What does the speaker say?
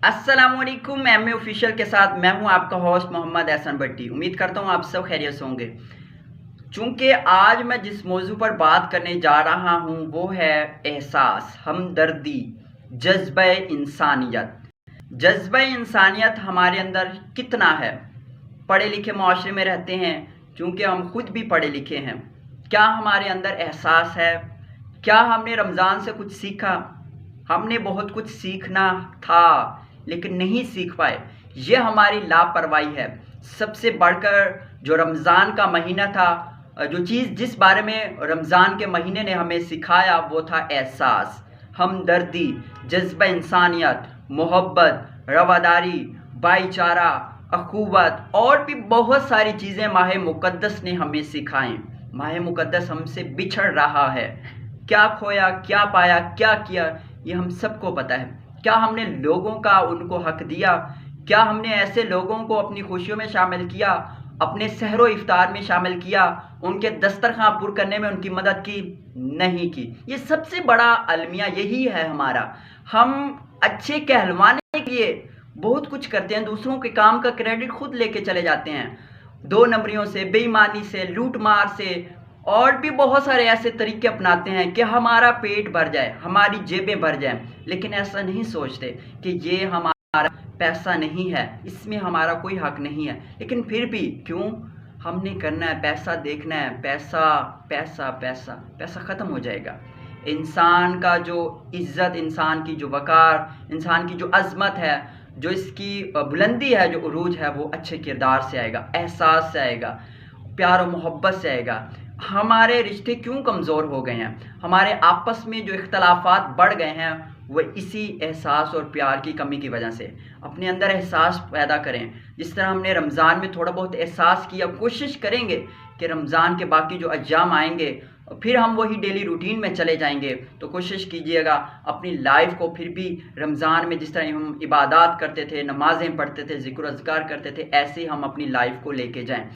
अस्सलामुअलैकुम M A official के साथ मैं हूं आपका होस्ट मोहम्मद एहसन भट्टी। उम्मीद करता हूं आप सब खैरियत से होंगे। चूंकि आज मैं जिस मौजू पर बात करने जा रहा हूं वो है एहसास, हमदर्दी, जज्बा इंसानियत। जज्बा इंसानियत हमारे अंदर कितना है? पढ़े लिखे माशरे में रहते हैं, चूंकि हम खुद भी पढ़े लिखे हैं। क्या हमारे अंदर एहसास है? क्या हमने रमज़ान से कुछ सीखा? हमने बहुत कुछ सीखना था लेकिन नहीं सीख पाए, ये हमारी लापरवाही है। सबसे बढ़कर जो रमज़ान का महीना था, जो चीज़ जिस बारे में रमज़ान के महीने ने हमें सिखाया वो था एहसास, हमदर्दी, जज्बा इंसानियत, मोहब्बत, रवादारी, भाईचारा, अखुवत और भी बहुत सारी चीज़ें माह मुक़द्दस ने हमें सिखाएं। माह मुक़द्दस हमसे बिछड़ रहा है। क्या खोया, क्या पाया, क्या किया, ये हम सबको पता है। क्या हमने लोगों का उनको हक दिया? क्या हमने ऐसे लोगों को अपनी खुशियों में शामिल किया, अपने सहरो इफ्तार में शामिल किया, उनके दस्तरखां पुर करने में उनकी मदद की? नहीं की। ये सबसे बड़ा अलमिया यही है हमारा। हम अच्छे कहलवाने के लिए बहुत कुछ करते हैं, दूसरों के काम का क्रेडिट खुद लेके चले जाते हैं, दो नंबरियों से, बेईमानी से, लूट मार से और भी बहुत सारे ऐसे तरीके अपनाते हैं कि हमारा पेट भर जाए, हमारी जेबें भर जाएं। लेकिन ऐसा नहीं सोचते कि ये हमारा पैसा नहीं है, इसमें हमारा कोई हक नहीं है। लेकिन फिर भी क्यों हमने करना है? पैसा देखना है, पैसा पैसा पैसा पैसा ख़त्म हो जाएगा। इंसान का जो इज़्ज़त, इंसान की जो वक़ार, इंसान की जो अज़मत है, जो इसकी बुलंदी है, जो उरूज है, वो अच्छे किरदार से आएगा, एहसास से आएगा, प्यार और मोहब्बत से आएगा। हमारे रिश्ते क्यों कमज़ोर हो गए हैं? हमारे आपस में जो इख्तलाफात बढ़ गए हैं वो इसी एहसास और प्यार की कमी की वजह से। अपने अंदर एहसास पैदा करें। जिस तरह हमने रमज़ान में थोड़ा बहुत एहसास किया, कोशिश करेंगे कि रमज़ान के बाकी जो अय्याम आएंगे फिर हम वही डेली रूटीन में चले जाएंगे। तो कोशिश कीजिएगा अपनी लाइफ को फिर भी रमज़ान में जिस तरह हम इबादत करते थे, नमाज़ें पढ़ते थे, ज़िक्र अज़कार करते थे, ऐसे हम अपनी लाइफ को लेके जाएं।